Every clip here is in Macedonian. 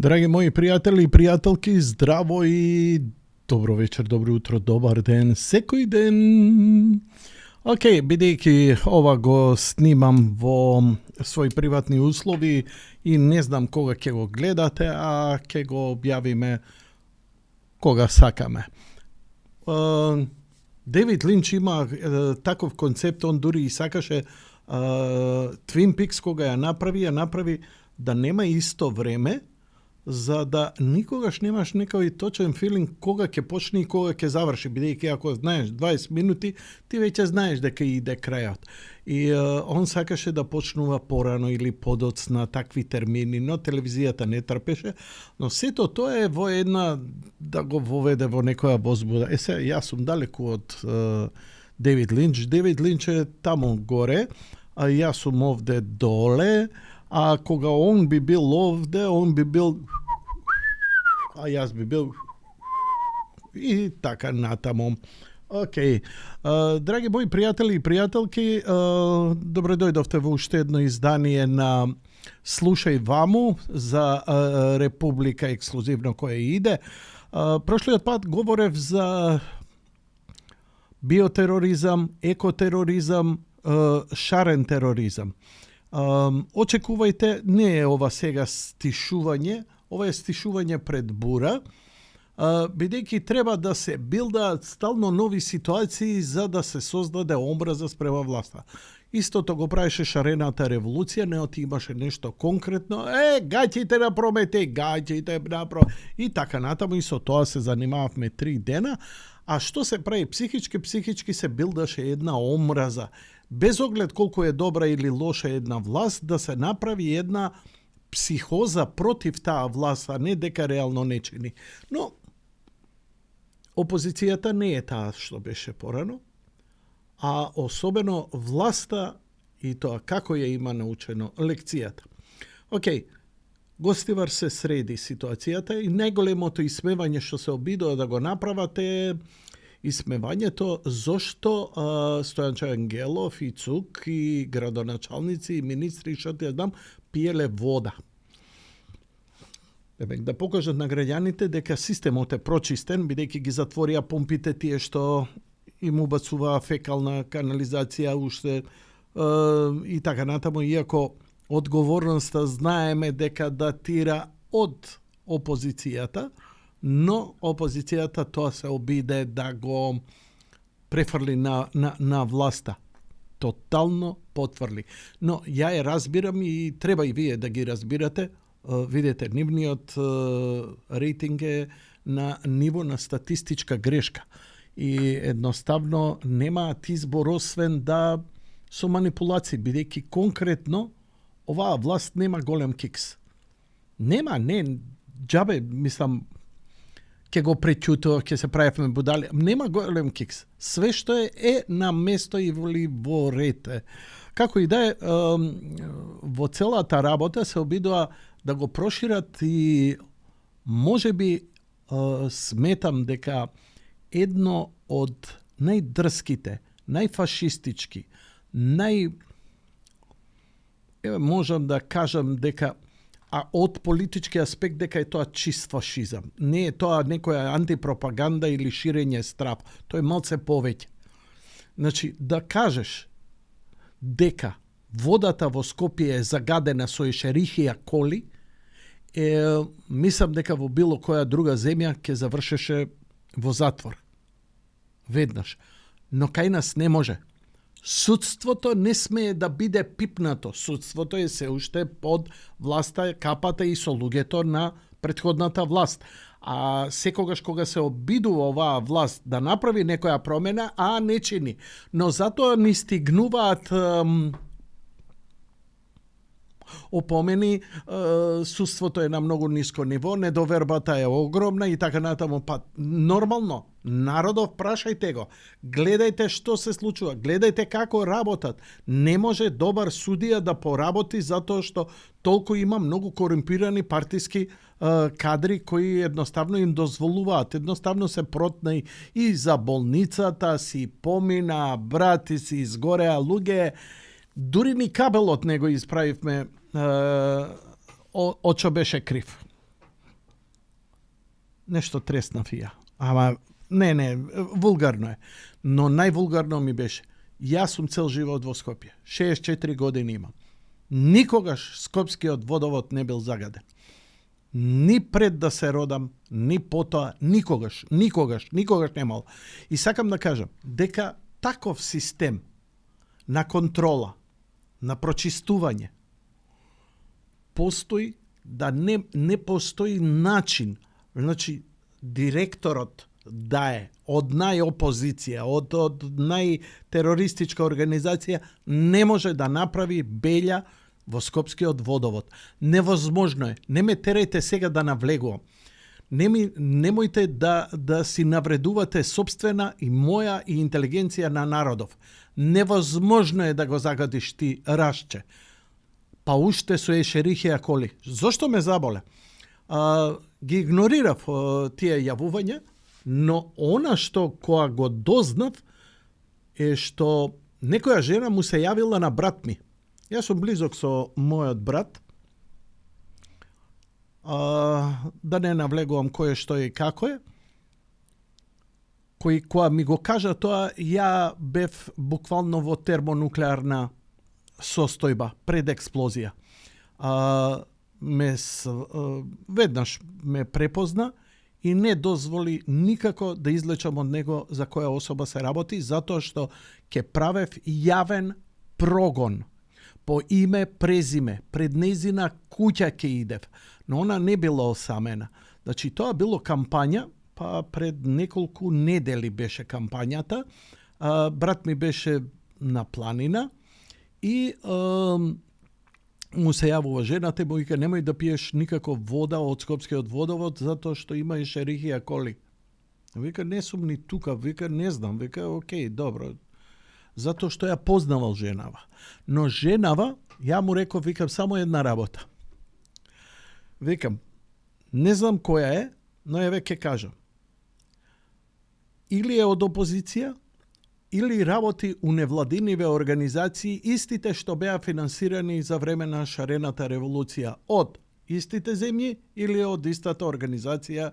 Драги мои пријатели и пријателки, здраво и добро вечер, добро утро, добар ден, секој ден. Океј, бидејќи ова го снимам во своји приватни услови и не знам кога ќе го гледате, а ќе го објавиме кога сакаме. Девид Линч има таков концепт, он дури и сакаше Twin Peaks кога ја направи да нема исто време, за да никогаш немаш некој точен филинг кога ќе почне и кога ќе заврши, бидејќи ако знаеш 20 минути, ти веќе знаеш дека иде крајот. И он сакаше да почнува порано или подоцна такви термини, но телевизијата не трпеше, но сето тоа е во една да го воведе во некоја возбуда. Се, јас сум далеку од Девид Линч. Девид Линч е таму горе, а јас сум овде доле. А кога он би бил овде, он би бил, а јас би бил и така натаму. Океј. Драги мои пријатели и пријателки, добро дојдовте во уште едно издание на Слушај Ваму за Република ексклузивно која иде. Прошлиот пат говорев за биотероризам, екотероризам, шарен тероризам. Очекувајте, не е ова сега стишување, ова е стишување пред бура, бидејќи треба да се билдаат стално нови ситуации за да се создаде омраза спрема власта. Истото го правеше шарената револуција, неоти имаше нешто конкретно, гаќите на Прометеј, гаќите на Прометеј, и така натаму, и со тоа се занимававме 3 дена, а што се прави психички се билдаше една омраза, без оглед колку е добра или лоша една власт, да се направи една психоза против таа власт, а не дека реално не чини. Но опозицијата не е таа што беше порано, а особено власта и тоа како ја има научено лекцијата. Океј, Гостивар се среди ситуацијата и најголемото исмевање што се обидува да го направат е исмевањето зошто Стојан Чангелов и Цук и градоначалници и министри, што ја знам, пиеле вода. Да покажат на граѓаните дека системот е прочистен, бидејќи ги затворија помпите тие што им убацуваа фекална канализација уште и така натаму, иако одговорноста знаеме дека датира од опозицијата, но опозицијата тоа се обиде да го префрли на власта. Тотално потврли. Но ја ја разбирам и треба и вие да ги разбирате. Видете, нивниот рейтинг е на ниво на статистичка грешка. И едноставно немаат избор освен да со манипулации, бидејќи конкретно оваа власт нема голем кикс. Нема, џабе, мислам, ќе го преќутува, ќе се правиме будали. Нема голем кикс. Све што е на место и во ред. Како и да е, во целата работа се обидува да го прошират и можеби сметам дека едно од најдрските, најфашистички, можам да кажам дека од политички аспект дека е тоа чист фашизам. Не е тоа некоја антипропаганда или ширење страв. Тоа е малце повеќе. Значи, да кажеш дека водата во Скопје е загадена со ешерихија коли, мислам дека во било која друга земја ќе завршеше во затвор. Веднаш. Но кај нас не може. Судството не смее да биде пипнато. Судството е се уште под власта, капата и со луѓето на претходната власт. А секогаш кога се обидува оваа власт да направи некоја промена, не чини. Но затоа ни стигнуваат опомени, судството е на многу ниско ниво, недовербата е огромна и така натаму. Нормално, народов прашајте го, гледајте што се случува, гледајте како работат. Не може добар судија да поработи затоа што толку има многу корумпирани партиски кадри кои едноставно им дозволуваат, едноставно се протна и за болницата, си помина, брати си изгореа луѓе. Дури ни кабелот не го исправивме, очо беше крив. нешто треснав и ја. Ама не, вулгарно е. Но највулгарно ми беше. Јас сум цел живот во Скопје. 64 години имам. Никогаш Скопскиот водовод не бил загаден. Ни пред да се родам, ни потоа, никогаш немал. И сакам да кажам, дека таков систем на контрола, на прочистување, постои, да не постои начин, значи директорот да е од најопозиција, од најтерористичка организација, не може да направи белја во Скопскиот водовод. Невозможно е. Не ме терајте сега да навлегувам. Немојте да си навредувате собствена и моја и интелигенција на народов. Невозможно е да го загадиш ти Рашче. Па уште со ешерихија коли. Зошто ме заболе? Ги игнорирав тие јавувања, но она што која го дознав е што некоја жена му се јавила на брат ми. Јас сум близок со мојот брат. Да не навлегувам кој е, што е и како е. Која ми го кажа тоа, ја бев буквално во термонуклеарна состојба пред експлозија. Веднаш ме препозна и не дозволи никако да излечам од него за која особа се работи, затоа што ќе правев јавен прогон по име, презиме, пред нејзина куќа ќе идев. Но она не била осамена. Значи, тоа било кампања, па пред неколку недели беше кампањата. Брат ми беше на планина и му се јавува жената и му вика, немој да пиеш никако вода од Скопскиот водовод, затоа што има ешерихија коли. Вика, не сум ни тука, вика, не знам, вика, окей, добро. Затоа што ја познавал женава. Но женава, ја му реков, викам, само една работа. Викам, не знам која е, но ја веќе кажам. Или е од опозиција, или работи у невладиниве организации, истите што беа финансирани за време на шарената револуција од истите земји или од истата организација,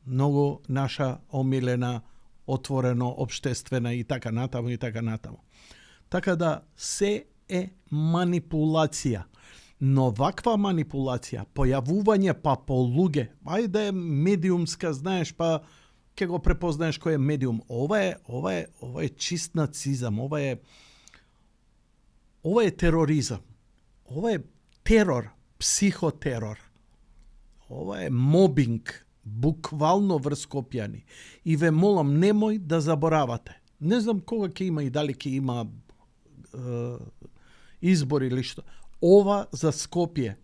многу наша омилена, отворено, обштествена и така натаму и така натаму. Така да се е манипулација. Но ваква манипулација, појавување па по луѓе, ајде е медиумска, знаеш, па ќе го препознаеш кој е медиум. Ова е чист нацизам, ова е тероризам. Ова е терор, психотерор. Ова е мобинг, буквално врз Скопјани. И ве молам, немој да заборавате. Не знам кога ќе има и дали ќе има избори или што. Ова за Скопје,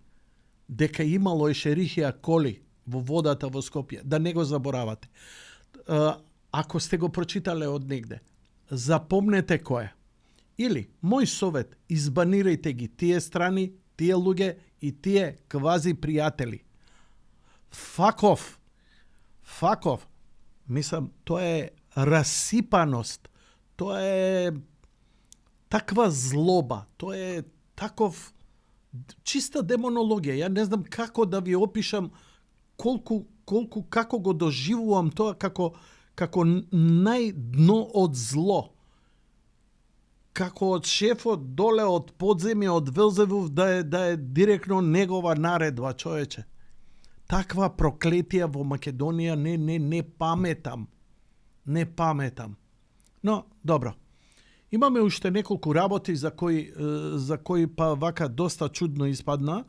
дека имало ешерихија коли во водата во Скопје, да не го заборавате. Ако сте го прочитале од негде, запомнете кој е. Или, мој совет, избанирајте ги тие страни, тие луѓе и тие квази пријатели. Факов. Мислам, тоа е расипаност. Тоа е таква злоба. Тоа е таков чиста демонологија. Ја не знам како да ви опишам како го доживувам тоа како најдно од зло. Како од шефот доле од подземје од Велзевув да е директно негова наредба, човече. Таква проклетија во Македонија не паметам. Не паметам. Но, добро. Имаме уште неколку работи за кои па вака доста чудно испадна.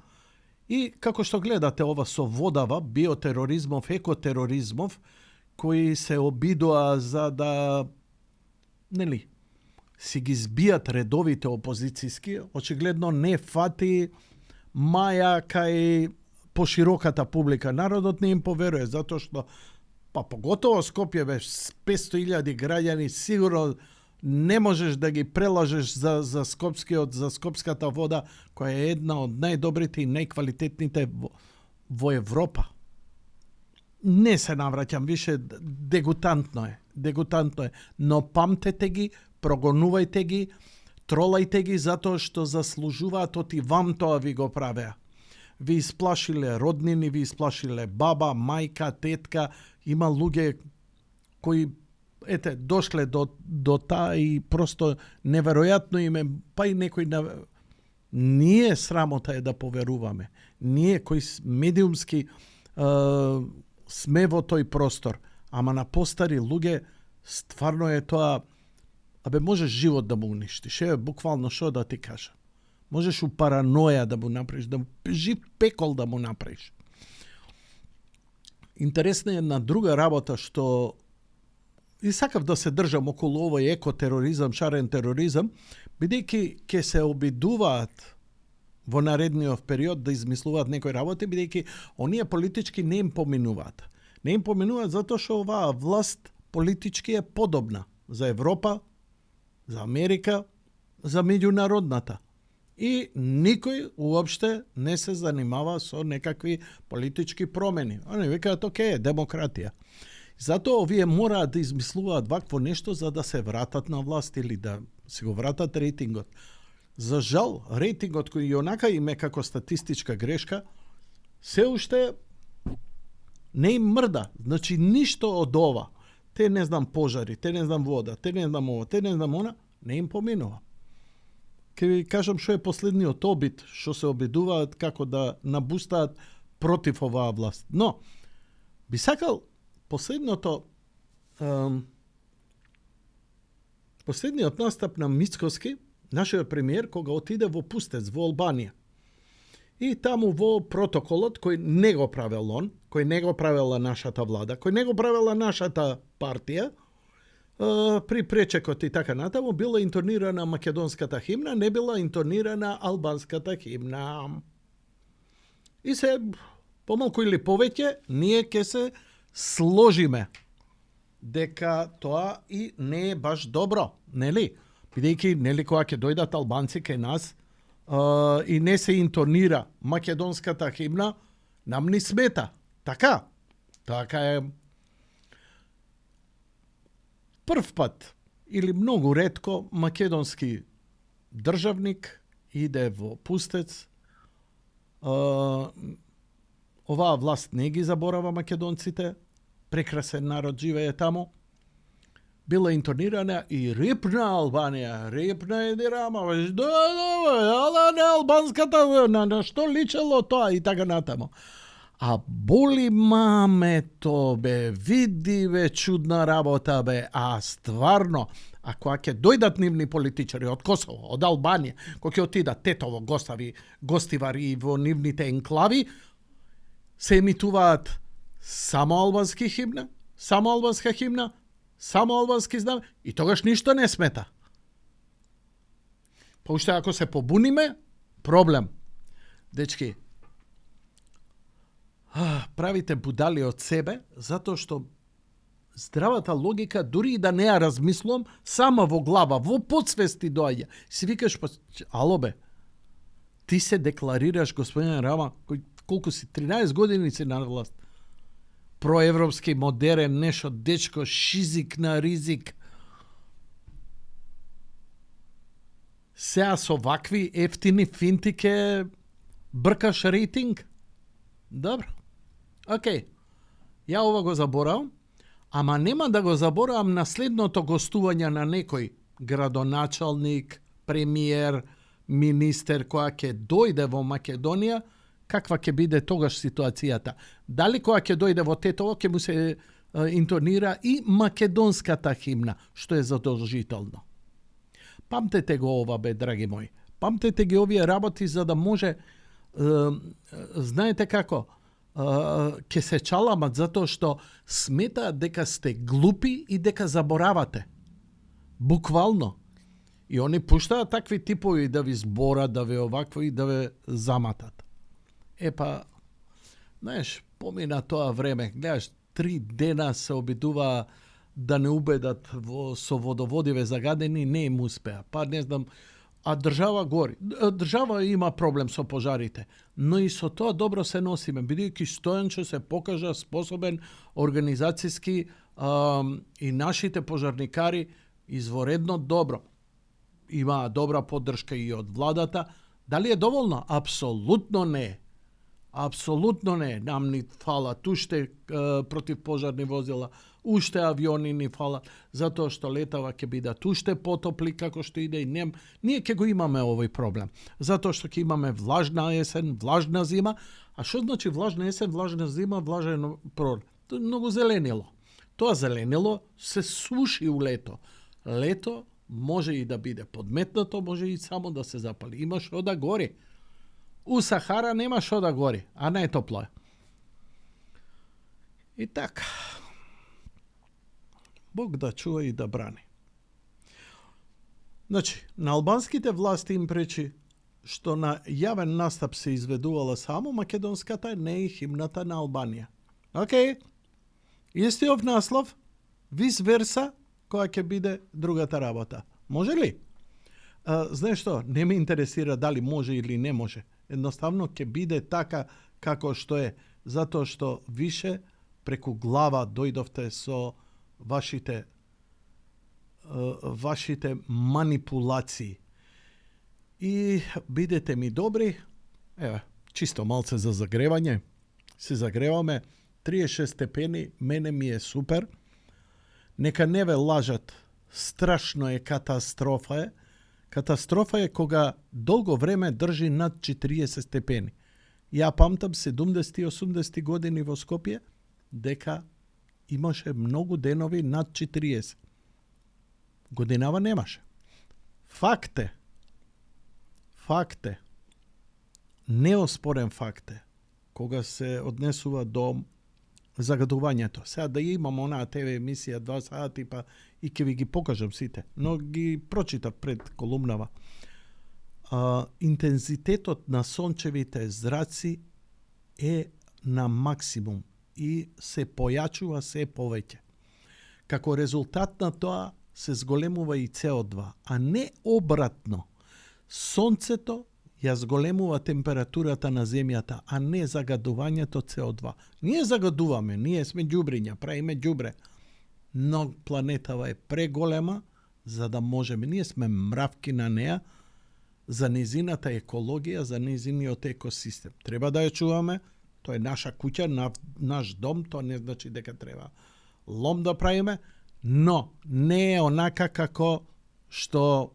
И како што гледате ова со водава, биотероризмов, екотероризмов, кои се обидоа за да си ги збијат редовите опозицијски, очигледно не фати маја кај пошироката публика. Народот не им поверува, затоа што поготово Скопје бе 500.000 граѓани, сигурно не можеш да ги прелажеш за скопската вода, која е една од најдобрите и најквалитетните во Европа. Не се навраќам више, дегутантно е. Но памтете ги, прогонувајте ги, тролајте ги затоа што заслужуваат, оти вам тоа ви го правеа. ви исплашиле роднини, ви исплашиле баба, мајка, тетка, има луѓе кои дошле до таа и просто неверојатно име, па и некој ние срамота е да поверуваме. Ние кои медиумски сме во тој простор, ама на постари луѓе стварно е тоа, можеш живот да му уништиш, буквално шо да ти кажа. Можеш у параноја да му направиш, жив пекол да му направиш. Интересна е една друга работа што и сакав да се држам околу овој екотероризам, шарен тероризам, бидејќи ќе се обидуваат во наредниот период да измислуваат некои работи, бидејќи оние политички не им поминуваат. Не им поминуваат затоа што оваа власт политички е подобна за Европа, за Америка, за меѓународната. И никој уопште не се занимава со некакви политички промени. Они викаат, окей, демократија. Затоа овие мораат да измислуваат вакво нешто за да се вратат на власт или да се го вратат рейтингот. За жал, рейтингот кој и онака име како статистичка грешка, се уште не им мрда. Значи, ништо од ова. Те не знам пожари, те не знам вода, те не знам ова, те не знам она, не им поминува. Ке ви кажам што е последниот обид, што се обидуваат како да набустаат против оваа власт. Но, би сакал последниот настап на Мицкоски, нашиот премиер, кога отиде во Пустец, во Албанија. И таму во протоколот, кој не го правел он, кој не го правела нашата влада, кој не го правела нашата партија, при пречекот и така натаму, била интонирана македонската химна, не била интонирана албанската химна. И се, помалку или повеќе, ние ќе се сложиме дека тоа и не е баш добро, нели? Бидејќи, нели, кога ќе дојдат албанци кај нас и не се интонира македонската химна, нам ни смета. Така? Така е. Прв пат или многу ретко македонски државник иде во Пустец. Оваа власт не ги заборава македонците. Прекрасен народ живее таму. Била интонирана и рипна Албанија, рипна Едирама, не албанската, на што личело тоа и така натаму. А боли мамето, бе, види, бе, чудна работа, бе, а стварно, а кога ќе дојдат нивни политичари од Косово, од Албанија, кога ќе отидат Тетово, гостивари во нивните енклави, се емитуваат само албански химна, само албанска химна, само албански знаме, и тогаш ништо не смета. Па уште ако се побуниме, проблем. Дечки, правите будали од себе, затоа што здравата логика, дури и да не ја размислувам, сама во глава, во подсвести доаѓа. Си викаш, ало бе, ти се декларираш, господин Рама, кој колку си, 13 години си на власт, проевропски, модерен, нешто, дечко, шизик на ризик. Сеа со вакви ефтини финти ке бркаш рейтинг? Добро. Океј. Ја ова го заборавам, ама нема да го заборавам на следното гостување на некој градоначалник, премиер, министер која ќе дојде во Македонија, каква ќе биде тогаш ситуацијата. Дали која ќе дојде во Тетово, ќе му се интонира и македонската химна, што е задолжително. Памтете го ова, бе, драги мои. Памтете ги овие работи, за да може, знаете како, ќе се чаламат затоа што сметаат дека сте глупи и дека заборавате. Буквално. И они пуштаат такви типови да ви зборат, да ви овакво и да ве заматат. Епа, знаеш, помина тоа време, гледаш, 3 дена се обидува да не убедат со водоводиве загадени, не им успеа. Па не знам, а држава гори. Држава има проблем со пожарите, но и со тоа добро се носиме, бидејќи Стојанчо се покажа способен организацијски и нашите пожарникари изворедно добро. Има добра поддршка и од владата. Дали е доволно? Апсолутно не е. Апсолутно не, нам ни фалат уште противпожарни возила, уште авиони ни фалат, затоа што летава ќе бидат уште потопли како што иде и ние ќе го имаме овој проблем. Затоа што ќе имаме влажна есен, влажна зима, а што значи влажна есен, влажна зима, влажен пролет? Тоа многу зеленило. Тоа зеленило се суши у лето. Лето може и да биде подметнато, може и само да се запали. Има што да гори. У Сахара нема што да гори, а најтопло е. И така. Бог да чува и да брани. Значи, на албанските власти им пречи што на јавен настап се изведувала само македонската, не и химната на Албанија. Океј. Истиот наслов, вис верса, која ќе биде другата работа. Може ли? Знаеш што, не ме интересира дали може или не може. Едноставно ќе биде така како што е, затоа што више преку глава дојдовте со вашите манипулации. И бидете ми добри, еве, чисто малце за загревање, се загреваме, 36 степени, мене ми е супер, нека не ве лажат, страшно е катастрофа е кога долго време држи над 40 степени. Ја памтам 70-80 години во Скопје, дека имаше многу денови над 40. Годинава немаше. Факт е, неоспорен факт е, кога се однесува до загадувањето. Сега да имам онаа ТВ емисија 2 сати, па и ќе ви ги покажам сите, но ги прочитав пред колумнава. Интензитетот на сончевите зраци е на максимум и се појачува се повеќе. Како резултат на тоа се зголемува и CO2, а не обратно. Сонцето ја зголемува температурата на земјата, а не загадувањето CO2. Ние загадуваме, ние сме ѓубриња, правиме ѓубре, но планетава е преголема за да можеме. Ние сме мравки на неа за незината екологија, за незиниот екосистем. Треба да ја чуваме, тоа е наша куќа, наш дом, тоа не значи дека треба лом да правиме, но не е онака како што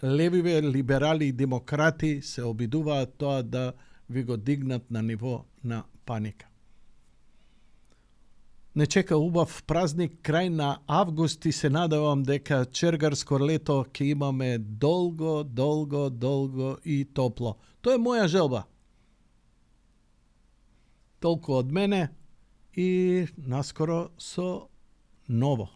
левиве, либерали и демократи се обидуваат тоа да ви го дигнат на ниво на паника. Не чека убав празник крај на август и се надевам дека чергарско лето ќе имаме долго и топло. Тоа е моја желба. Толку од мене и наскоро со ново.